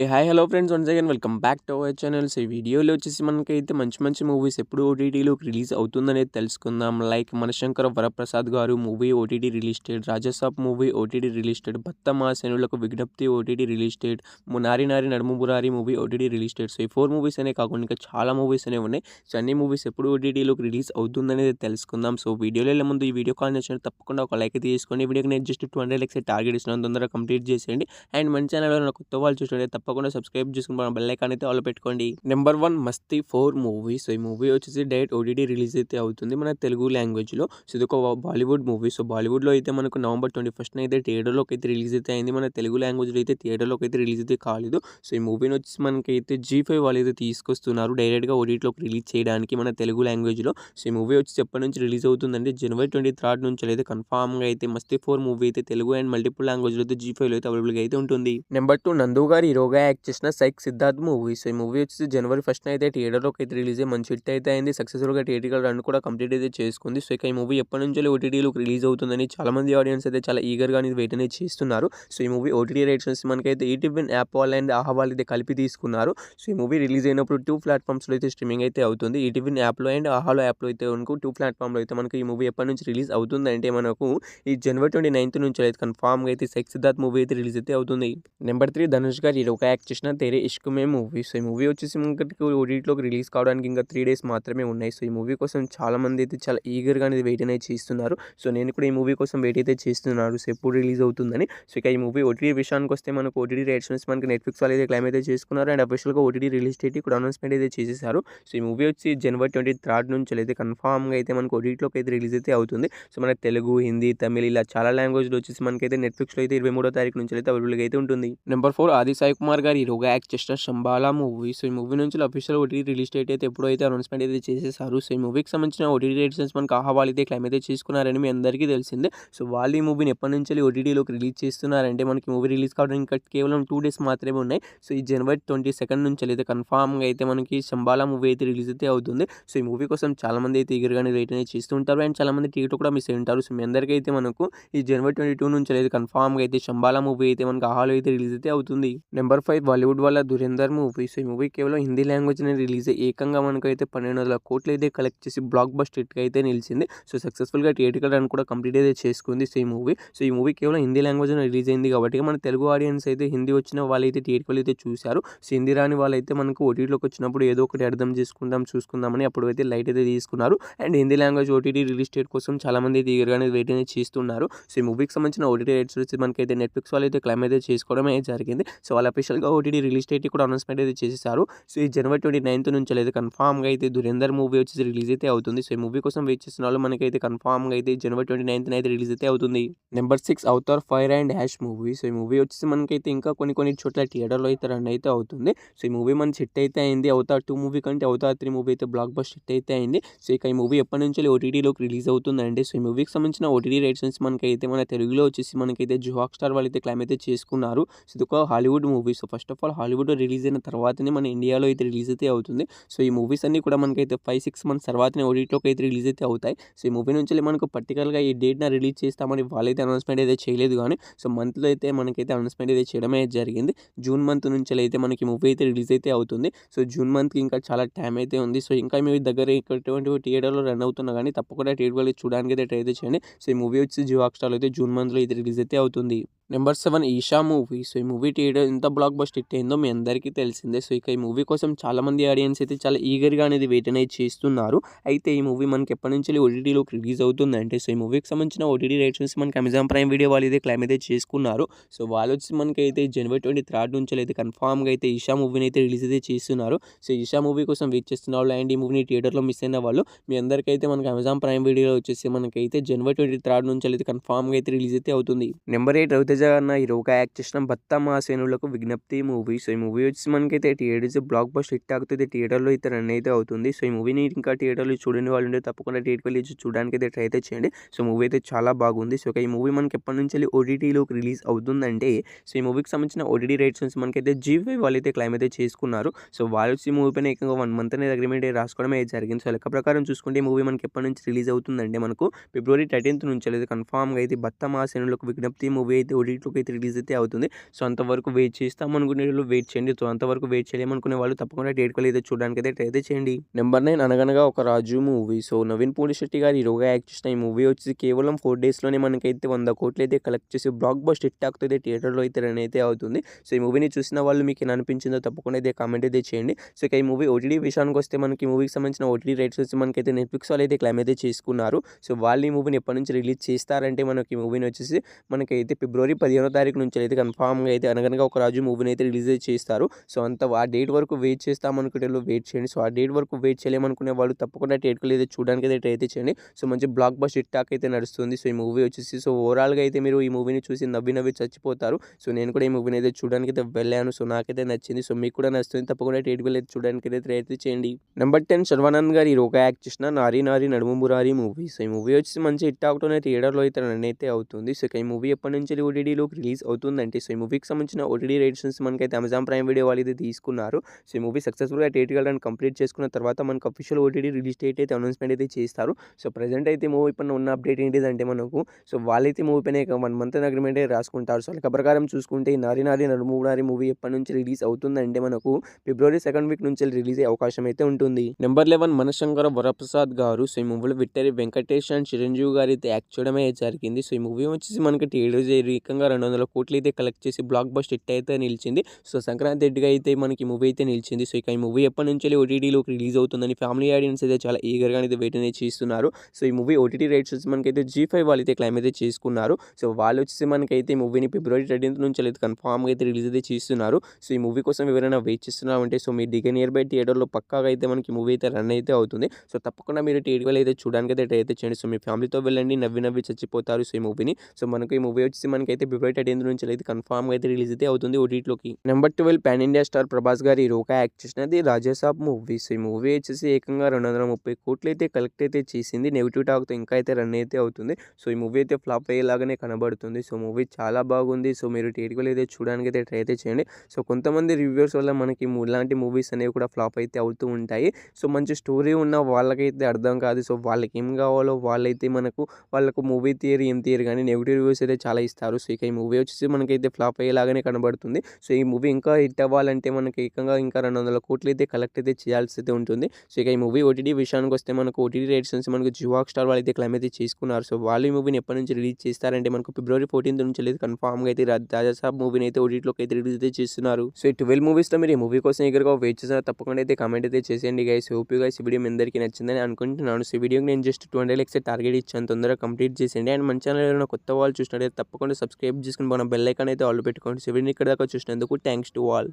Hi hello friends once again welcome back to our channel. So ఈ వీడియోలో వచ్చేసి మనకైతే మంచి మంచి మూవీస్ ఎప్పుడు ఓటీటీలోకి రిలీజ్ అవుతుందనేది తెలుసుకుందాం. Like Manashankara Varaprasad garu movie OTT release date, Rajasaab movie OTT release date, భక్త మహాశనులకు విజ్ఞప్తి ఓటీటీ రిలీజ్ డేట్, నారి నారి నడుము బురారి movie OTT release date. So ఈ 4 మూవీస్ అనే కాకుండా ఇంకా చాలా మూవీస్ అనేవి ఉన్నాయి. సో అన్ని మూవీస్ ఎప్పుడు ఓటీటీలోకి రిలీజ్ అవుతుందనేది తెలుసుకుందాం. సో వీడియోలో వెళ్ళే ముందు ఈ వీడియో కాల్ నచ్చినట్టు తప్పకుండా ఒక లైక్ అయితే తీసుకోండి. ఈ వీడియోకి నేను జస్ట్ 200 లైక్స్ టార్గెట్ ఇస్తున్నాను, తొందరగా కంప్లీట్ చేసేయండి. అండ్ మన ఛానల్లో కొత్త వాళ్ళు చూస్తుంటే తప్పకుండా సబ్స్క్రైబ్ చేసుకుని బెల్ ఐకాన్ అయితే ఆల్ పెట్టుకోండి. నెంబర్ 1 మస్తీ 4 మూవీ. సో ఈ మూవీ వచ్చేసి డైరెక్ట్ ఓటీటీ రిలీజ్ అయితే అవుతుంది మన తెలుగు లాంగ్వేజ్లో. సో ఇది ఒక బాలీవుడ్ మూవీ. సో బాలీవుడ్లో అయితే మనకు నవంబర్ 21 అయితే థియేటర్లోకి అయితే రిలీజ్ అయితే అయింది. మన తెలుగు లాంగ్వేజ్లో అయితే థియేటర్లోకి అయితే రిలీజ్ అయితే కాలేదు. సో ఈ మూవీని వచ్చేసి మనకైతే G5 వాళ్ళు అయితే తీసుకొస్తున్నారు డైరెక్ట్గా ఓటీటీలోకి రిలీజ్ చేయడానికి మన తెలుగు లాంగ్వేజ్లో. సో ఈ మూవీ వచ్చి ఎప్పటి నుంచి రిలీజ్ అవుతుందంటే జనవరి 23 నుంచి అయితే కన్ఫామ్గా అయితే మస్తీ 4 మూవీ అయితే తెలుగు అండ్ మల్టిపుల్ లాంగ్వేజ్లో అయితే G5లో అయితే అవైలబుల్గా అయితే ఉంటుంది. నెంబర్ 2 నందు గారు హీరోగా యాక్ట్ చేసిన సైక్ సిద్ధార్థ్ మూవీ. సో ఈ మూవీ వచ్చేసి జనవరి 1 అయితే థియేటర్లోకి అయితే రిలీజ్ అయ్యి మంచి హిట్ అయితే అయింది. సక్సెస్ఫుల్గా థియేటర్గా రన్ కూడా కంప్లీట్ అయితే చేసుకుంది. సో ఇక ఈ మూవీ ఎప్పటి నుంచి ఓటీటీలోకి రిలీజ్ అవుతుందని చాలా మంది ఆడియన్స్ అయితే చాలా ఈగర్గా అనేది వెయిట్ అనేది చేస్తున్నారు. సో ఈ మూవీ ఓటీటీ రైట్స్ మనకైతే ఈటీవీ యాప్ వాళ్ళు అండ్ ఆహా వాళ్ళు అయితే కలిపి తీసుకున్నారు. సో ఈ మూవీ రిలీజ్ అయినప్పుడు 2 ప్లాట్ఫామ్స్లో అయితే స్ట్రీమింగ్ అయితే అవుతుంది. ఈటీవీ యాప్లో అండ్ ఆహాలో యాప్లో అయితే మనకు 2 ప్లాట్ఫామ్లో అయితే మనకు ఈ మూవీ ఎప్పటి నుంచి రిలీజ్ అవుతుంది అంటే మనకు ఈ జనవరి 29 నుంచి అయితే కన్ఫామ్గా అయితే సైక్ సిద్ధార్థ్ మూవీ అయితే రిలీజ్ అయితే అవుతుంది. నెంబర్ 3 ధనుష్ గారు హీరోగా యాక్ట్ చేసిన తేరే ఇష్క్ మే మూవీ. సో ఈ మూవీ వచ్చేసి మనకి ఓటీటీలోకి రిలీజ్ కావడానికి ఇంకా 3 డేస్ మాత్రమే ఉన్నాయి. సో ఈ మూవీ కోసం చాలా మంది అయితే చాలా ఈగర్గా అనేది వెయిట్ అనేది చేస్తున్నారు. సో నేను కూడా ఈ మూవీ కోసం వెయిట్ అయితే చేస్తున్నాను, సో ఎప్పుడు రిలీజ్ అవుతుందని. సో ఇక ఈ మూవీ ఓటీటీ విషయానికి వస్తే మనకు ఓటీటీ రైట్స్ మనకి నెట్ఫ్లిక్స్ వాళ్ళు అయితే క్లైమ్ అయితే చేసుకున్నారు అండ్ అఫీషియల్గా ఓటీటీ రిలీజ్ డేట్ కూడా అనౌన్స్మెంట్ అయితే చేసేసారు. సో ఈ మూవీ వచ్చి జనవరి 23 నుంచి అయితే కన్ఫామ్గా అయితే మనకు ఓటీటీలోకి అయితే రిలీజ్ అయితే అవుతుంది. సో మన తెలుగు, హిందీ, తమిళ్ ఇలా చాలా లాంగ్వేజ్లో వచ్చేసి మనకైతే నెట్ఫ్లిక్స్లో అయితే 23వ తారీఖు నుంచి అయితే అవైలబుల్గా అయితే ఉంటుంది. నెంబర్ 4 ఆది సాయి కుమార్ గారు హీరోగా యాక్ట్ చేసిన శంబాలా మూవీ. సో ఈ మూవీ నుంచి అఫీషియల్ ఓటీటీ రిలీజ్ డేట్ అయితే ఎప్పుడో అయితే అనౌన్స్మెంట్ అయితే చేసేసారు. సో ఈ మూవీకి సంబంధించిన ఓటీటీ రేట్స్ మనకు ఆహా వాళ్ళు అయితే క్లైమ్ అయితే చేసుకున్నారని మీ అందరికీ తెలిసిందే. సో వాళ్ళు ఈ మూవీని ఎప్పటి నుంచి ఓటీటీలోకి రిలీజ్ చేస్తున్నారంటే మనకి మూవీ రిలీజ్ కావడానికి ఇంకా కేవలం 2 డేస్ మాత్రమే ఉన్నాయి. సో ఈ జనవరి 22 నుంచి అయితే కన్ఫామ్గా అయితే మనకి శంబాలా మూవీ అయితే రిలీజ్ అయితే అవుతుంది. సో ఈ మూవీ కోసం చాలా మంది అయితే ఈగర్గానే వెయిట్ అనేది చేస్తూ ఉంటారు అండ్ చాలా మంది టికెట్ కూడా మిస్ అయి ఉంటారు. సో మీ అందరికీ అయితే మనకు ఈ జనవరి 22 నుంచి అయితే కన్ఫామ్గా అయితే శంబాలా మూవీ అయితే మనకు ఆహాలో అయితే రిలీజ్ అయితే అవుతుంది. నెంబర్ 5 బాలీవుడ్ వాళ్ళ దురేందర్ మూవీ. సో ఈ మూవీ కేవలం హిందీ లాంగ్వేజ్ అనేది రిలీజ్ అయ్యి ఏకంగా మనకైతే 1200 కోట్లు అయితే కలెక్ట్ చేసి బ్లాక్ బస్టర్ హిట్గా అయితే నిలిచింది. సో సక్సెస్ఫుల్గా థియేటర్ రన్ కూడా కంప్లీట్ అయితే చేసుకుంది. సో ఈ మూవీ కేవలం హిందీ లాంగ్వేజ్ రిలీజ్ అయింది కాబట్టి మన తెలుగు ఆడియన్స్ అయితే హిందీ వచ్చిన వాళ్ళైతే థియేటర్లు అయితే చూశారు. సో హిందీ రాని వాళ్ళైతే మనకు ఓటీటీలోకి వచ్చినప్పుడు ఏదో ఒకటి అర్థం చేసుకుందాం చూసుకుందామని అప్పుడు అయితే లైట్ అయితే తీసుకున్నారు and Hindi language OTT release date కోసం చాలా మంది అయితే ఈగర్గానే వెయిట్ అనేది చేస్తున్నారు. సో ఈ మూవీకి సంబంధించిన ఓటీటీ రైట్స్ వచ్చి మనకైతే నెట్ఫ్లిక్స్ వాళ్ళు అయితే క్లైమ్ అయితే చేసుకోవడమే జరిగింది. సో వాళ్ళ అఫీషియల్గా ఓటీటీ రిలీజ్ డేట్ కూడా అనౌన్స్మెంట్ అయితే చేసేసారు. సో ఈ జనవరి 29 నుంచి అయితే కన్ఫామ్గా అయితే దురేందర్ మూవీ వచ్చేసి రిలీజ్ అయితే అవుతుంది. సో ఈ మూవీ కోసం వెయిట్ చేసిన వాళ్ళు మనకైతే కన్ఫామ్గా అయితే జనవరి 29 అయితే రిలీజ్ అయితే అవుతుంది. Number 6 Avatar fire and hash movie. So ఈ మూవీ వచ్చేసి మనకైతే ఇంకా కొన్ని చోట్ల థియేటర్లో అయితే రన్ అయితే అవుతుంది. సో ఈ మూవీ మన హిట్ అయితే అయింది. అవతార్ 2 మూవీ కంటే అవతార్ 3 మూవీ అయితే బ్లాక్ బస్టర్ హిట్ అయితే అయింది. సో ఇక ఈ మూవీ ఎప్పటి నుంచి ఓటీటీలోకి రిలీజ్ అవుతుందంటే సో ఈ మూవీకి సంబంధించిన ఓటీటీ రైట్స్ నుంచి మనకైతే మన తెలుగులో వచ్చేసి మనకైతే జియో హాట్‌స్టార్ వాళ్ళు అయితే క్లైమ్ అయితే చేసుకున్నారు. సో ఇది ఒక Hollywood movie. So first of all Hollywood release అయిన తర్వాతనే మన ఇండియాలో అయితే రిలీజ్ అయితే అవుతుంది. సో ఈ మూవీస్ అన్ని కూడా మనకైతే 5-6 మంత్స్ తర్వాతనే ఓటీటీలోకి అయితే రిలీజ్ అయితే అవుతాయి. సో ఈ మూవీ నుంచి మనకు పర్టికులర్గా ఈ డేట్న రిలీజ్ చేస్తామని వాళ్ళైతే అనౌన్స్మెంట్ అయితే చేయలేదు కానీ సో మంత్లో అయితే మనకైతే అనౌన్స్మెంట్ అయితే చేయడమే జరిగింది. జూన్ మంత్ నుంచి అయితే మనకి మూవీ అయితే రిలీజ్ అయితే అవుతుంది. సో జూన్ మంత్కి ఇంకా చాలా టైం అయితే ఉంది. సో ఇంకా మీ దగ్గర ఎటువంటి థియేటర్లో రన్ అవుతున్నా కానీ తప్పకుండా థియేటర్లో చూడడానికి అయితే ట్రై అయితే చేయండి. సో ఈ మూవీ వచ్చి జియో హాట్‌స్టార్లో అయితే జూన్ మంత్లో అయితే రిలీజ్ అయితే అవుతుంది. Number 7 Eesha movie. సో ఈ మూవీ థియేటర్ ఎంత బ్లాక్ బస్టర్ హిట్ అయిందో మీ అందరికీ తెలిసిందే. సో ఇక ఈ మూవీ కోసం చాలా మంది ఆడియన్స్ అయితే చాలా ఈగర్గా అనేది వెయిట్ అనేది చేస్తున్నారు. అయితే ఈ మూవీ మనకి ఎప్పటి నుంచి ఓటీటీలోకి రిలీజ్ అవుతుందంటే సో ఈ మూవీకి సంబంధించిన ఓటీటీ రైట్స్ మనకి అమెజాన్ ప్రైమ్ వీడియో వాళ్ళు అయితే క్లైమ్ అయితే చేసుకున్నారు. సో వాళ్ళు వచ్చి మనకైతే జనవరి 23 నుంచి అయితే కన్ఫామ్గా అయితే ఈషా మూవీని అయితే రిలీజ్ అయితే చేస్తున్నారు. సో ఈషా మూవీ కోసం వెయిట్ చేస్తున్న వాళ్ళు అండ్ ఈ మూవీని థియేటర్లో మిస్ అయిన వాళ్ళు మీ అందరికైతే మనకి అమెజాన్ ప్రైమ్ వీడియోలో వచ్చేసి మనకైతే జనవరి 23 నుంచి అయితే కన్ఫామ్గా అయితే రిలీజ్ అయితే అవుతుంది. నెంబర్ 8 రవితేజ అన్న హీరోగా యాక్ట్ చేసిన భక్త మహాశనులకు విజ్ఞప్తి మూవీ. సో ఈ మూవీ వచ్చి మనకైతే థియేటర్స్ బ్లాక్ బస్టర్ హిట్ ఆగుతుంది, థియేటర్లో అయితే రన్ అయితే అవుతుంది. సో ఈ మూవీని ఇంకా థియేటర్లో చూడని వాళ్ళు ఉంటే తప్పకుండా థియేటర్కి వెళ్ళి చూడడానికి అయితే ట్రై అయితే చేయండి. సో మూవీ అయితే చాలా బాగుంది. సో ఈ మూవీ మనకి ఎప్పటి నుంచి ఓటీటీలోకి రిలీజ్ అవుతుందంటే సో ఈ మూవీకి సంబంధించిన ఓటీటీ రైట్స్ నుంచి మనకైతే G5 వాళ్ళు అయితే క్లైమ్ అయితే చేసుకున్నారు. సో వాళ్ళు వచ్చి మూవీ పైన ఏకంగా 1 మంత్ అనేది అగ్రిమెంట్ రాసుకోవడం అయితే జరిగింది. సో లెక్క ప్రకారం చూసుకుంటే ఈ మూవీ మనకి ఎప్పటి నుంచి రిలీజ్ అవుతుందంటే మనకు ఫిబ్రవరి 13 నుంచి అయితే కన్ఫామ్గా అయితే భక్త మహాశనులకు విజ్ఞప్తి మూవీ అయితే ఓటీటీలోకి అయితే రిలీజ్ అయితే అవుతుంది. సో అంతవరకు వెయిట్ చేస్తాం అనుకునే వాళ్ళు వెయిట్ చేయండి. సో అంతవరకు వెయిట్ చేయలేమనుకునే వాళ్ళు తప్పకుండా థియేటర్‌కి అయితే చూడడానికి అయితే ట్రై అయితే చేయండి. నెంబర్ 9 అనగనగా ఒక రాజు మూవీ. సో నవీన్ పోలిశెట్టి గారు హీరోగా యాక్ట్ చేసిన ఈ మూవీ వచ్చేసి కేవలం 4 డేస్‌లోనే మనకైతే 100 కోట్లు అయితే కలెక్ట్ చేసి బ్లాక్ బస్టర్ హిట్ టాక్‌తో అయితే థియేటర్‌లో అయితే రన్ అయితే అవుతుంది. సో ఈ మూవీని చూసిన వాళ్ళు మీకు ఎలా అనిపించిందో తప్పకుండా అయితే కామెంట్ అయితే చేయండి. సో ఇక ఈ మూవీ ఓటీటీ విషయానికి వస్తే మనకి ఈ మూవీకి సంబంధించిన ఓటీటీ రైట్స్ వచ్చి మనకైతే నెట్‌ఫ్లిక్స్ వాళ్ళు అయితే క్లెయిమ్ అయితే చేసుకున్నారు. సో వాళ్ళు ఈ మూవీని ఎప్పటి నుంచి రిలీజ్ చేస్తారంటే మనకి ఈ మూవీని వచ్చేసి మనకైతే ఫిబ్రవరి 15వ తారీఖు నుంచి అయితే కన్ఫామ్‌గా అయితే అనగనగా ఒక రాజు మూవీని అయితే రిలీజ్ అయితే చేస్తారు. సో ఆ డేట్ వరకు వెయిట్ చేస్తామనుకునేవాళ్ళు వెయిట్ చేయండి. సో ఆ డేట్ వరకు వెయిట్ చేయలేమనుకునే వాళ్ళు తప్పకుండా థియేటర్‌కి అయితే చూడడానికి అయితే ట్రై అయితే చేయండి. సో మంచి బ్లాక్ బస్టర్ హిట్ టాక్ అయితే నడుస్తుంది. సో ఈ మూవీ వచ్చేసి సో ఓవరాల్‌గా అయితే మీరు ఈ మూవీని చూసి నవ్వి చచ్చిపోతారు. సో నేను కూడా ఈ మూవీని అయితే చూడడానికి అయితే వెళ్ళాను. సో నాకైతే నచ్చింది. సో మీకు కూడా నచ్చుతుంది. తప్పకుండా థియేటర్‌కి అయితే చూడడానికి అయితే ట్రై అయితే చేయండి. నెంబర్ 10 శర్వానంద్ గారు హీరోగా యాక్ట్ చేసిన 'నారి నారి నడుము మురారి' మూవీ. సో ఈ మూవీ వచ్చేసి మంచి హిట్ టాక్‌తోనే థియేటర్‌లో అయితే రన్ అయితే అవుతుంది. సో ఈ మూవీ ఎప్పటి నుంచి ఓటీటీలోకి రిలీజ్ అవుతుందంటే సో ఈ మూవీకి సంబంధించిన ఓటీటీ రైట్స్ మనకైతే అమెజాన్ ప్రైమ్ వీడియో వాళ్ళు అయితే తీసుకున్నారు. సో ఈ మూవీ సక్సెస్‌ఫుల్‌గా థియేటర్‌కి వెళ్ళడానికి కంప్లీట్ చేసుకున్న తర్వాత మనకు అఫీషియల్ ఓటీటీ రిలీజ్ డేట్ అయితే అనౌన్స్‌మెంట్ అయితే చేస్తారు. సో ప్రెజెంట్ అయితే మూవీ పైన ఉన్న అప్డేట్ ఏంటిదంటే మనకు సో వాళ్ళైతే మూవీ పైన 1 మంత్ అగ్రిమెంట్ రాసుకుంటారు. సో లెక్క ప్రకారం చూసుకుంటే ఈ 'నారి నారి నడుము మురారి' మూవీ ఎప్పటి నుంచి రిలీజ్ అవుతుందంటే మనకు ఫిబ్రవరి 2nd వీక్ నుంచి రిలీజ్ అయ్యే అవకాశం అయితే ఉంటుంది. నెంబర్ 11 మనశంకర వరప్రసాద్ గారు. సో ఈ మూవీలో విక్టరీ వెంకటేష్ అండ్ చిరంజీవి గారు అయితే యాక్ట్ చేయడమే జరిగింది. సో ఈ మూవీ వచ్చేసి మనకి థియేటర్స్ ఏకంగా 200 కోట్లు అయితే కలెక్ట్ చేసి బ్లాక్ బస్టర్ హిట్ అయితే నిలిచింది. సో సంక్రాంతి హిట్‌గా అయితే మనకి మూవీ అయితే నిలిచింది. సో ఇక ఈ మూవీ ఎప్పటి నుంచి ఓటీటీలోకి రిలీజ్ అవుతుందని ఫ్యామిలీ ఆడియన్స్ అయితే చాలా ఈగర్‌గా అయితే వెయిట్ అనేది చేస్తున్నారు. సో ఈ మూవీ ఓటీటీ రైట్స్ వచ్చి మనకైతే జీ5 వాళ్ళు అయితే క్లెయిమ్ అయితే చేసుకున్నారు. సో వాళ్ళు వచ్చేసి మనకైతే ఈ మూవీని ఫిబ్రవరి 13th నుంచి అయితే కన్ఫామ్‌గా అయితే రిలీజ్ అయితే చేస్తున్నారు. సో ఈ మూవీ కోసం ఎవరైనా వెయిట్ చేస్తున్నారంటే సో మీ నియర్ బై థియేటర్‌లో పక్కాగా అయితే మనకి మూవీ అయితే రన్ అయితే అవుతుంది. సో తప్పకుండా మీరు థియేటర్‌కి అయితే చూడడానికి అయితే ట్రై అయితే చేయండి. సో మీ ఫ్యామిలీతో వెళ్ళండి, నవ్వి చచ్చిపోతారు. సో ఈ మూవీని సో మనకు ఈ మూవీ వచ్చేసి మనకైతే ఫిబ్రవరి 13th నుంచి అయితే కన్ఫామ్‌గా అయితే రిలీజ్ అయితే అవుతుంది ఓటీటీలోకి. Number 12 pan India star Prabhas గారి హీరోగా యాక్ట్ చేసినది రాజాసాబ్ మూవీ. సో ఈ మూవీ వచ్చేసి ఏకంగా 230 కోట్లు అయితే కలెక్ట్ అయితే చేసింది. నెగెటివ్ టాక్‌తో ఇంకా అయితే రన్ అయితే అవుతుంది. సో ఈ మూవీ అయితే ఫ్లాప్ అయ్యేలాగానే కనబడుతుంది. సో మూవీ చాలా బాగుంది. సో మీరు థియేటర్‌కి అయితే చూడడానికి అయితే ట్రై అయితే చేయండి. సో కొంతమంది రివ్యూవర్స్ వల్ల మనకి ఇలాంటి మూవీస్ అనేవి కూడా ఫ్లాప్ అయితే అవుతూ ఉంటాయి. సో మంచి స్టోరీ ఉన్న వాళ్ళకైతే అర్థం కాదు. సో వాళ్ళకి ఏం కావాలో వాళ్ళైతే వాళ్ళకు మూవీ థియరీ ఏం థియరీ కానీ నెగెటివ్ రివ్యూస్ అయితే చాలా ఇస్తారు. సో ఇక ఈ మూవీ వచ్చేసి మనకైతే ఫ్లాప్ అయ్యేలాగానే కనబడుతుంది. సో ఈ మూవీ ఇంకా హిట్ అవ్వాలంటే మనకి ఏకంగా ఇంకా 200 కోట్లు అయితే కలెక్ట్ అయితే చేయాల్సి అయితే ఉంటుంది. సో ఇక ఈ మూవీ ఓటీటీ విషయానికి వస్తే మనకు ఓటీటీ రైట్స్ నుంచి మనకు జియో హాట్‌స్టార్ వాళ్ళు అయితే క్లెయిమ్ అయితే చేసుకున్నారు. సో వాళ్ళు ఈ మూవీని ఎప్పటి నుంచి రిలీజ్ చేస్తారంటే మనకు ఫిబ్రవరి 14th నుంచి అయితే కన్ఫామ్‌గా అయితే రాజాసాబ్ మూవీని అయితే ఓటీటీలోకి అయితే రిలీజ్ అయితే చేస్తున్నారు. సో ఈ 12 మూవీస్‌లో మీరు ఈ మూవీ కోసం ఈగర్‌గా వెయిట్ చేసారా తప్పకుండా అయితే కామెంట్ అయితే చేసేయండి గైస్. హోప్ యూ గైస్ ఈ వీడియో మీ అందరికీ నచ్చిందని అనుకుంటున్నాను. సో ఈ వీడియోకి నేను జస్ట్ 200 లైక్స్ టార్గెట్ ఇచ్చాను. తొందరగా కంప్లీట్ చేసేయండి. అండ్ మన ఛానల్ ఎవరైనా కొత్త వాళ్ళు చూసినట్లయితే తప్పకుండా సబ్స్క్రైబ్ చేసుకొని మన బెల్ ఐకాన్ అయితే ఆల్ పెట్టుకోండి. సో వీడియోని ఇక్కడ దాకా చూసినందుకు థ్యాంక్స్ టు ఆల్.